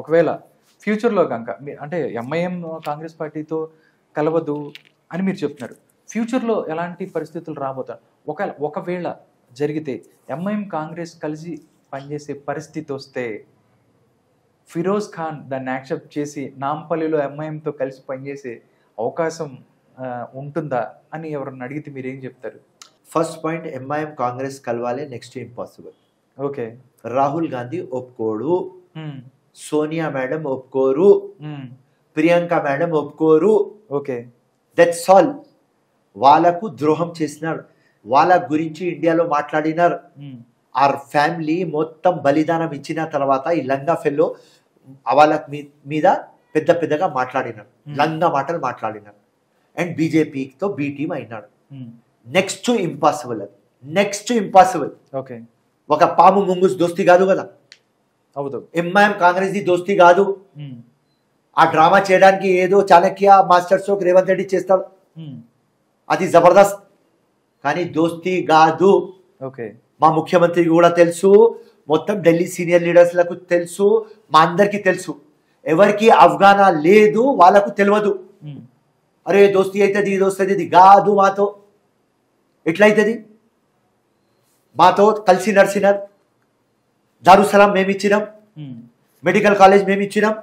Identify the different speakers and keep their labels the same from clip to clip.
Speaker 1: ఒకవేళ ఫ్యూచర్లో కనుక అంటే ఎంఐఎం కాంగ్రెస్ పార్టీతో కలవదు అని మీరు చెప్తున్నారు. ఫ్యూచర్లో ఎలాంటి పరిస్థితులు రాబోతాయి? ఒకవేళ జరిగితే ఎంఐఎం కాంగ్రెస్ కలిసి పనిచేసే పరిస్థితి వస్తే ఫిరోజ్ ఖాన్ దాన్ని యాక్సెప్ట్ చేసి నాంపల్లిలో ఎంఐఎంతో కలిసి పనిచేసే అవకాశం ఉంటుందా అని ఎవరన్నా అడిగితే మీరు ఏం చెప్తారు?
Speaker 2: ఫస్ట్ పాయింట్, ఎంఐఎం కాంగ్రెస్ కలవాలి, next impossible.
Speaker 1: Okay.
Speaker 2: Rahul Gandhi ఒప్పుకోడు, సోనియా మేడం ఒప్పుకోరు, ప్రియాంక మేడం ఒప్పుకోరు.
Speaker 1: Okay,
Speaker 2: that's all. వాళ్ళకు ద్రోహం చేసినారు, వాళ్ళ గురించి ఇండియాలో మాట్లాడినారు. ఆర్ ఫ్యామిలీ మొత్తం బలిదానం ఇచ్చిన తర్వాత ఈ లంగా ఫెల్లో వాళ్ళ మీద పెద్ద పెద్దగా మాట్లాడినారు, లంగా మాటలు మాట్లాడినారు. అండ్ బీజేపీతో బి టీం అయినాడు. నెక్స్ట్ ఇంపాసిబుల్, అది నెక్స్ట్ ఇంపాసిబుల్.
Speaker 1: ఓకే.
Speaker 2: ఒక పాము ముంగుస్ దోస్తి కాదు కదా,
Speaker 1: అవును.
Speaker 2: ఎంఐఎం కాంగ్రెస్ ది దోస్తి కాదు. ఆ డ్రామా చేయడానికి ఏదో చాణక్య మాస్టర్ స్ట్రోక్ రేవంత్ రెడ్డి చేస్తారు, అది జబర్దస్త్, కానీ దోస్తి కాదు.
Speaker 1: ఓకే.
Speaker 2: మా ముఖ్యమంత్రికి కూడా తెలుసు, మొత్తం ఢిల్లీ సీనియర్ లీడర్స్లకు తెలుసు, మా అందరికి తెలుసు. ఎవరికి అవగాహన లేదు, వాళ్ళకు తెలియదు. అరే దోస్తి అవుతుంది, ఇది వస్తుంది, ఇది కాదు. మాతో ఎట్లయితుంది? మాతో కలిసి నడిచినారు. దారుసలాం మేము ఇచ్చినాం, మెడికల్ కాలేజ్ మేము ఇచ్చినాం,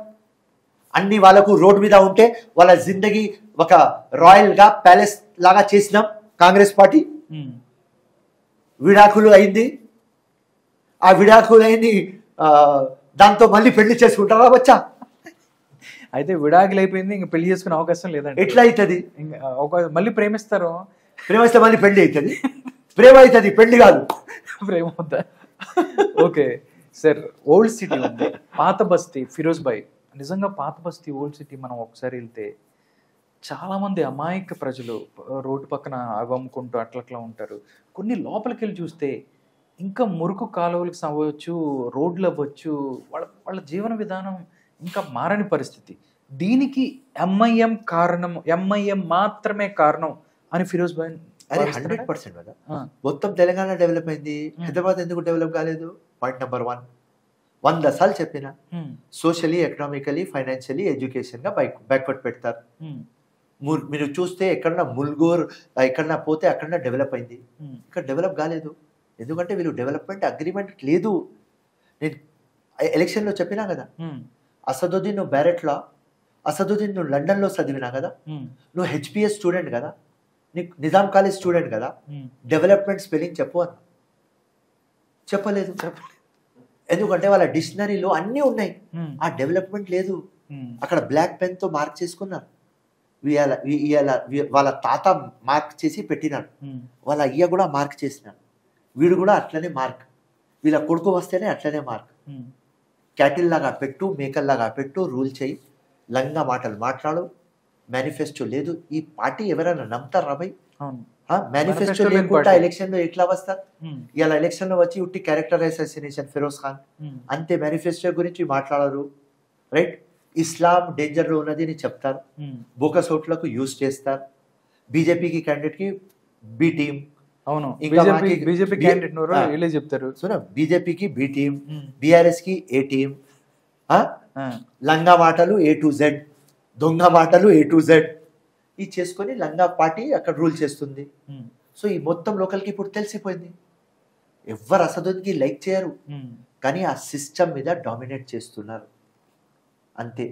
Speaker 2: అన్ని వాళ్ళకు రోడ్ మీద ఉంటే వాళ్ళ జిందగీ ఒక రాయల్ గా ప్యాలెస్ లాగా చేసినాం. కాంగ్రెస్ పార్టీ విడాకులు అయింది, ఆ విడాకులు అయింది, దాంతో మళ్ళీ పెళ్లి చేసుకుంటారా వచ్చా?
Speaker 1: అయితే విడాకులు అయిపోయింది, ఇంకా పెళ్లి చేసుకునే అవకాశం లేదండి.
Speaker 2: ఎట్లా అవుతుంది?
Speaker 1: మళ్ళీ ప్రేమిస్తారు,
Speaker 2: ప్రేమిస్తే మళ్ళీ పెళ్లి అవుతుంది. ప్రేమ అవుతుంది, పెళ్లి కాదు.
Speaker 1: ప్రేమ అవుతా. ఓకే సార్, ఓల్డ్ సిటీ ఉంది, పాత బస్తీ, ఫిరోజ్ భాయ్. నిజంగా పాత బస్తీ ఓల్డ్ సిటీ మనం ఒకసారి వెళ్తే చాలామంది అమాయక ప్రజలు రోడ్డు పక్కన అవ్వమ్ముకుంటూ అట్లట్లా ఉంటారు. కొన్ని లోపలికి వెళ్ళి చూస్తే ఇంకా మురుకు కాలువలకు అవ్వచ్చు, రోడ్లు అవ్వచ్చు, వాళ్ళ జీవన విధానం ఇంకా మారని పరిస్థితి. దీనికి ఎంఐఎం కారణం, ఎంఐఎం మాత్రమే కారణం అని ఫిరోజ్ భాయ్.
Speaker 2: అరే 100% కదా. మొత్తం తెలంగాణ డెవలప్ అయింది, హైదరాబాద్ ఎందుకు డెవలప్ కాలేదు? పాయింట్ నెంబర్ 1, 100 సార్లు చెప్పిన, సోషలీ, ఎకనామికలీ, ఫైనాన్షియలీ, ఎడ్యుకేషన్ గా బ్యాక్వర్డ్ పెడతారు. మీరు చూస్తే ఎక్కడన్నా ముల్గూర్ ఎక్కడన్నా పోతే అక్కడ డెవలప్ అయింది, ఇక్కడ డెవలప్ కాలేదు. ఎందుకంటే వీళ్ళు డెవలప్మెంట్ అగ్రిమెంట్ లేదు. నేను ఎలక్షన్లో చెప్పినా కదా, అసదుద్దీన్ నువ్వు బ్యారెట్లో, అసదుద్దీన్ నువ్వు లండన్లో చదివినా కదా, నువ్వు హెచ్పిఎస్ స్టూడెంట్ కదా, నీకు నిజాం కాలేజ్ స్టూడెంట్ కదా, డెవలప్మెంట్ స్పెల్లింగ్ చెప్పు అని చెప్పలేదు. ఎందుకంటే వాళ్ళ డిక్షనరీలో అన్నీ ఉన్నాయి, ఆ డెవలప్మెంట్ లేదు. అక్కడ బ్లాక్ పెన్ తో మార్క్ చేసుకున్నారు. వాళ్ళ తాత మార్క్ చేసి పెట్టినాడు, వాళ్ళ అయ్య కూడా మార్క్ చేసినాడు, వీడు కూడా అట్లనే మార్క్, వీళ్ళ కొడుకు వస్తేనే అట్లనే మార్క్. క్యాటిల్ లాగా పెట్టు, మేకల్లాగా పెట్టు, రూల్ చేయి, లంగా మాటలు మాట్లాడు, మేనిఫెస్టో లేదు. ఈ పార్టీ ఎవరైనా నమ్ముతారా భయ్? మేనిఫెస్టో లేకుండా ఎలక్షన్ లో ఎట్లా వస్తారు? ఇలా ఎలక్షన్ లో వచ్చి ఉట్టి క్యారెక్టర్ అసాసినేషన్ ఫిరోజ్ ఖాన్ అంతే, మేనిఫెస్టో గురించి మాట్లాడరు. రైట్, ఇస్లాం డేంజర్ లో ఉన్నది అని చెప్తారు, బోకసోట్లకు యూజ్ చేస్తారు. బీజేపీకి క్యాండిడేట్ కి బి టీం,
Speaker 1: అవును, బీజేపీ క్యాండిడేట్ చెప్తారు.
Speaker 2: బీజేపీకి బి టీం, బీఆర్ఎస్ కి ఏ టీం. లంగా మాటలు A to Z, దొంగ మాటలు A to Z ఇది చేసుకొని లంగా పార్టీ అక్కడ రూల్ చేస్తుంది. సో ఈ మొత్తం లోకల్కి ఇప్పుడు తెలిసిపోయింది. ఎవరు అసదుద్దీన్కి లైక్ చేయరు, కానీ ఆ సిస్టమ్ మీద డామినేట్ చేస్తున్నారు అంతే.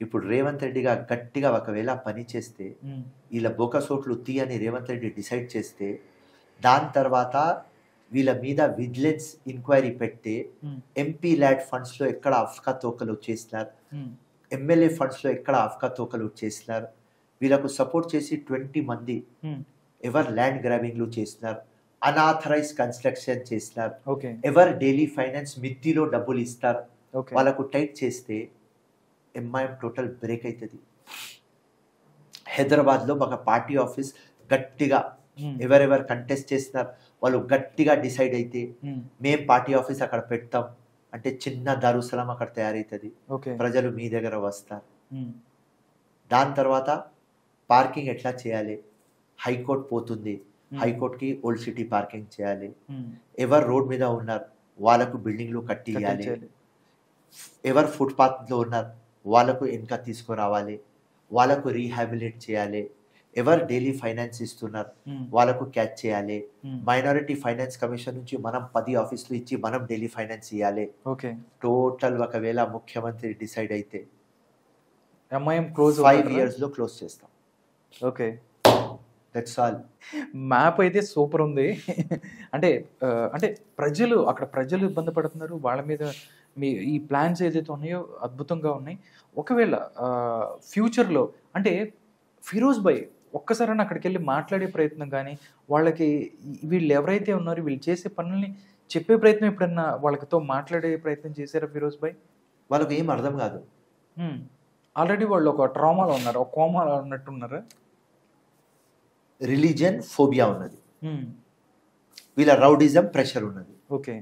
Speaker 2: ఇప్పుడు రేవంత్ రెడ్డిగా గట్టిగా ఒకవేళ పని చేస్తే, వీళ్ళ బోకసోట్లు తీయని రేవంత్ రెడ్డి డిసైడ్ చేస్తే, దాని తర్వాత వీళ్ళ మీద విజిలెన్స్ ఎంక్వైరీ పెట్టి ఎంపీ ల్యాడ్ ఫండ్స్ లో ఎక్కడ అఫ్కా తోకలు చేసినారు, ఎమ్మెల్యే ఫండ్స్ లో ఎక్కడ అఫ్కా తోకలు చేసినారు, వీళ్ళకు సపోర్ట్ చేసి 20 మంది ఎవరు ల్యాండ్ గ్రాబింగ్లు చేసినారు, అన్ఆథరైజ్ కన్స్ట్రక్షన్ చేసినారు, ఎవరు డైలీ ఫైనాన్స్ మిత్తిలో డబ్బులు ఇస్తారు, వాళ్ళకు టైట్ చేస్తే ఎంఐఎం టోటల్ బ్రేక్ అవుతుంది. హైదరాబాద్లో ఒక పార్టీ ఆఫీస్ గట్టిగా ఎవరెవరు కంటెస్ట్ చేస్తున్నారు వాళ్ళు గట్టిగా డిసైడ్ అయితే మేం పార్టీ ఆఫీస్ అక్కడ పెడతాం అంటే చిన్న దారుసలం అక్కడ తయారవుతుంది, ప్రజలు మీ దగ్గర వస్తారు. దాని తర్వాత పార్కింగ్ ఎట్లా చేయాలి, హైకోర్టు పోతుంది, హైకోర్టుకి ఓల్డ్ సిటీ పార్కింగ్ చేయాలి, ఎవరు రోడ్ మీద ఉన్నారు వాళ్ళకు బిల్డింగ్లు కట్టియాలి, ఎవరు ఫుట్పాత్లో ఉన్నారు వాళ్ళకు వెనక తీసుకురావాలి, వాళ్ళకు రీహాబిలిట్ చేయాలి. ఎవరు డైలీ ఫైనాన్స్ ఇస్తున్నారు వాళ్ళకు క్యాచ్ చేయాలి. మైనారిటీ ఫైనాన్స్ కమిషన్ నుంచి మనం 10 ఆఫీసులు ఇచ్చి మనం డైలీ ఫైనాన్స్ ఇవ్వాలి.
Speaker 1: ఓకే.
Speaker 2: టోటల్ ఒకవేళ ముఖ్యమంత్రి డిసైడ్ అయితే
Speaker 1: ఎంఐఎం క్లోజ్
Speaker 2: 5 years లో క్లోజ్ చేస్తాం.
Speaker 1: ఓకే.
Speaker 2: That's all.
Speaker 1: మ్యాప్ అయితే సూపర్ ఉంది. అంటే అంటే ప్రజలు ఇబ్బంది పడుతున్నారు. వాళ్ళ మీద మీ ఈ ప్లాన్స్ ఏదైతే ఉన్నాయో అద్భుతంగా ఉన్నాయి. ఒకవేళ ఫ్యూచర్లో అంటే ఫిరోజ్ భాయ్ ఒక్కసారైనా అక్కడికి వెళ్ళి మాట్లాడే ప్రయత్నం కానీ, వాళ్ళకి వీళ్ళు ఎవరైతే ఉన్నారో వీళ్ళు చేసే పనుల్ని చెప్పే ప్రయత్నం ఎప్పుడన్నా వాళ్ళతో మాట్లాడే ప్రయత్నం చేశారా ఫిరోజ్ భాయ్?
Speaker 2: వాళ్ళకు ఏం అర్థం కాదు.
Speaker 1: ఆల్రెడీ వాళ్ళు ఒక ట్రామాలో ఉన్నారు, ఒక కోమాలో ఉన్నట్టున్నారా?
Speaker 2: రిలీజియన్ ఫోబియా ఉన్నది, వీళ్ళ రౌడిజం ప్రెషర్ ఉన్నది.
Speaker 1: ఓకే.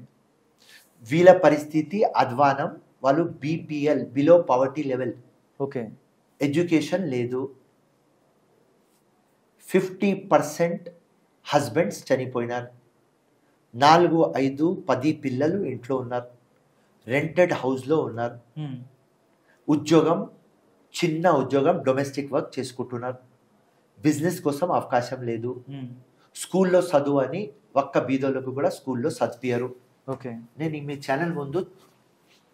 Speaker 2: వీళ్ళ పరిస్థితి అధ్వానం. వాళ్ళు BPL, below poverty level.
Speaker 1: Okay.
Speaker 2: Education లేదు. 50% హస్బెండ్స్ చనిపోయినారు. 4, 5, 10 పిల్లలు ఇంట్లో ఉన్నారు. రెంటెడ్ హౌస్లో ఉన్నారు. ఉద్యోగం, చిన్న ఉద్యోగం, డొమెస్టిక్ వర్క్ చేసుకుంటున్నారు. బిజినెస్ కోసం అవకాశం లేదు. స్కూల్లో చదువు అని ఒక్క బీదోళ్ళకు కూడా స్కూల్లో చదివారు.
Speaker 1: ఓకే.
Speaker 2: నేను మీ ఛానల్ ముందు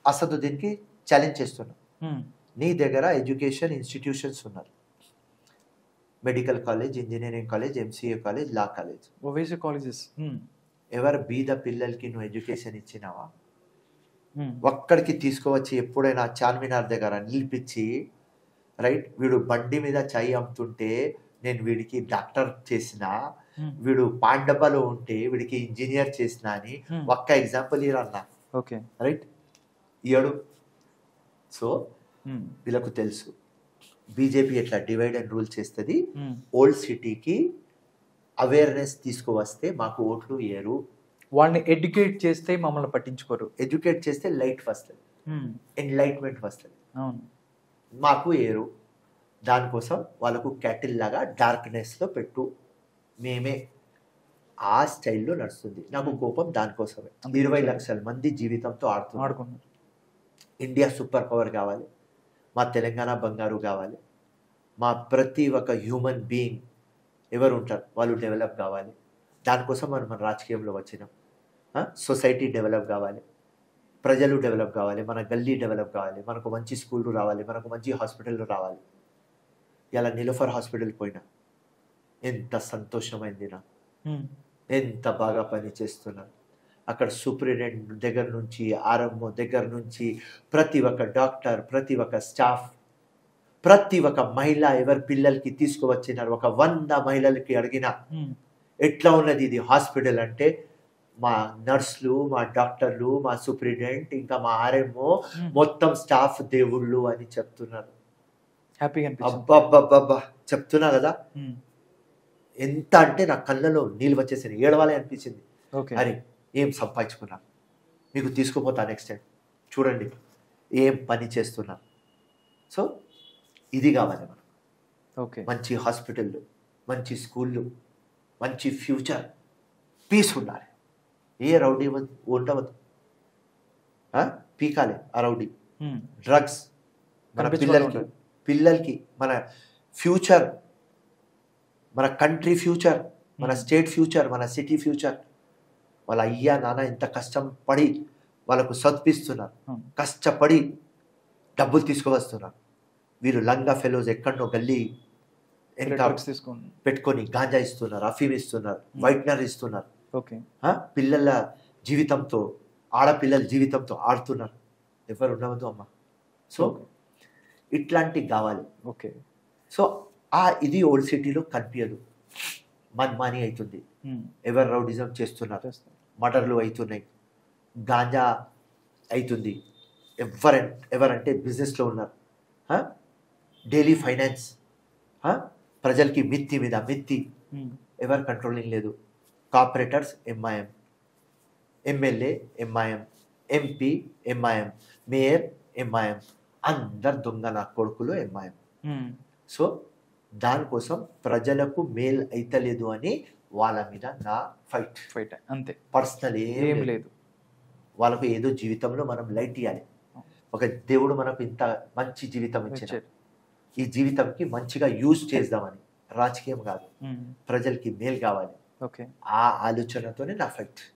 Speaker 2: అసదుద్దీన్కి ఛాలెంజ్ చేస్తున్నా. నీ దగ్గర ఎడ్యుకేషన్ ఇన్స్టిట్యూషన్స్ ఉన్నారు, medical college, engineering college, MCA college, law college,
Speaker 1: Owaisi colleges.
Speaker 2: ఎవరు బీద పిల్లలకి నువ్వు ఎడ్యుకేషన్ ఇచ్చినావా? ఒక్కడికి తీసుకువచ్చి ఎప్పుడైనా చార్మినార్ దగ్గర నిలిపించి, రైట్, వీడు బండి మీద చాయ్ అమ్ముతుంటే నేను వీడికి డాక్టర్ చేసిన, వీడు పాండపలో ఉంటే వీడికి ఇంజనీర్ చేసిన అని ఒక్క ఎగ్జాంపుల్ ఇరన్నా.
Speaker 1: ఓకే.
Speaker 2: రైట్, ఇయ్యడు. సో వీళ్ళకు తెలుసు బీజేపీ ఎట్లా డివైడ్ అండ్ రూల్ చేస్తుంది. ఓల్డ్ సిటీకి అవేర్నెస్ తీసుకువస్తే మాకు ఓట్లు వేయరు.
Speaker 1: వాళ్ళని ఎడ్యుకేట్ చేస్తే మమ్మల్ని పట్టించుకోరు.
Speaker 2: ఎడ్యుకేట్ చేస్తే లైట్ వస్తుంది, ఎన్లైట్మెంట్ వస్తుంది.
Speaker 1: అవును.
Speaker 2: మాకు వేయరు. దానికోసం వాళ్ళకు క్యాటిల్ లాగా డార్క్నెస్లో పెట్టు, మేమే ఆ స్టైల్లో నడుస్తుంది. నాకు కోపం దానికోసమే. 20 లక్షల మంది జీవితంతో ఆడుకున్నారు. ఇండియా సూపర్ పవర్ కావాలి, మా తెలంగాణ బంగారు కావాలి, మా ప్రతి ఒక్క హ్యూమన్ బీయింగ్ ఎవరు ఉంటారు వాళ్ళు డెవలప్ కావాలి. దానికోసం మన రాజకీయంలో వచ్చినాం. సొసైటీ డెవలప్ కావాలి, ప్రజలు డెవలప్ కావాలి, మన గల్లీ డెవలప్ కావాలి, మనకు మంచి స్కూళ్ళు రావాలి, మనకు మంచి హాస్పిటల్ రావాలి. ఇలా నిలోఫర్ హాస్పిటల్ పోయినా ఎంత సంతోషమైంది నాకు. ఎంత బాగా పని చేస్తున్నారు అక్కడ. సూపరింటెండెంట్ దగ్గర నుంచి, ఆర్ఎంఓ దగ్గర నుంచి, ప్రతి ఒక్క డాక్టర్, ప్రతి ఒక్క స్టాఫ్, ప్రతి ఒక్క మహిళ ఎవరి పిల్లలకి తీసుకువచ్చినారు. ఒక 100 మహిళలకి అడిగిన ఎట్లా ఉన్నది ఇది హాస్పిటల్ అంటే, మా నర్సులు, మా డాక్టర్లు, మా సూపరింటెండెంట్, ఇంకా మా ఆర్ఎంఓ, మొత్తం స్టాఫ్ దేవుళ్ళు అని చెప్తున్నారు. అబ్బబ్బబ్బబ్బా చెప్తున్నా కదా. ఎంత అంటే నా కళ్ళలో నీళ్ళు వచ్చేసింది, ఏడవాలి అనిపించింది. అరే ఏం సంపాదించుకున్నా, మీకు తీసుకుపోతా నెక్స్ట్ టైం, చూడండి ఏం పని చేస్తున్నా. సో ఇది కావాలి మనం.
Speaker 1: ఓకే.
Speaker 2: మంచి హాస్పిటళ్ళు, మంచి స్కూళ్ళు, మంచి ఫ్యూచర్, పీస్ ఉండాలి. ఏ రౌడీ ఉండవద్దు, పీకాలి ఆ రౌడీ. డ్రగ్స్ మన పిల్లలకి మన ఫ్యూచర్, మన కంట్రీ ఫ్యూచర్, మన స్టేట్ ఫ్యూచర్, మన సిటీ ఫ్యూచర్. వాళ్ళ అయ్యా నాన్న ఎంత కష్టపడి వాళ్ళకు చదివిస్తున్నారు, కష్టపడి డబ్బులు తీసుకువస్తున్నారు. వీరు లంగా ఫెలోస్ ఎక్కడో గల్లీ పెట్టుకొని గాంజా ఇస్తున్నారు, అఫీమ్ ఇస్తున్నారు, వైట్నర్ ఇస్తున్నారు. పిల్లల జీవితంతో, ఆడపిల్లల జీవితంతో ఆడుతున్నారు. ఎవరు ఉండవద్దు అమ్మ. సో ఇట్లాంటివి కావాలి.
Speaker 1: ఓకే.
Speaker 2: సో ఇది ఓల్డ్ సిటీలో కనిపించదు. మన్మాని అవుతుంది, ఎవరు రౌడిజం చేస్తున్నారు, మర్డర్లు అవుతున్నాయి, గాంజా అవుతుంది. ఎవరంటే బిజినెస్లో ఉన్నారు, డైలీ ఫైనాన్స్, ప్రజలకి మిత్తి మీద మిత్తి, ఎవరు కంట్రోలింగ్ లేదు. Corporators MIM, MLA MIM, MP MIM, mayor MIM, అందరు దొంగ నా కొడుకులు ఎంఐఎం. సో దానికోసం ప్రజలకు మేల్ అయితలేదు అని వాళ్ళ మీద నా ఫైట్ అంతే. పర్సనల్ ఏం లేదు. వాళ్ళకు ఏదో జీవితంలో మనం లైట్ ఇవ్వాలి. ఒక దేవుడు మనకు ఇంత మంచి జీవితం ఇచ్చిన
Speaker 1: ఇచ్చారు.
Speaker 2: ఈ జీవితంకి మంచిగా యూజ్ చేద్దామని, రాజకీయం కాదు,
Speaker 1: మ్మ్.
Speaker 2: ప్రజలకి మేలు కావాలి,
Speaker 1: ఓకే.
Speaker 2: ఆ ఆలోచనతోనే నా ఫైట్.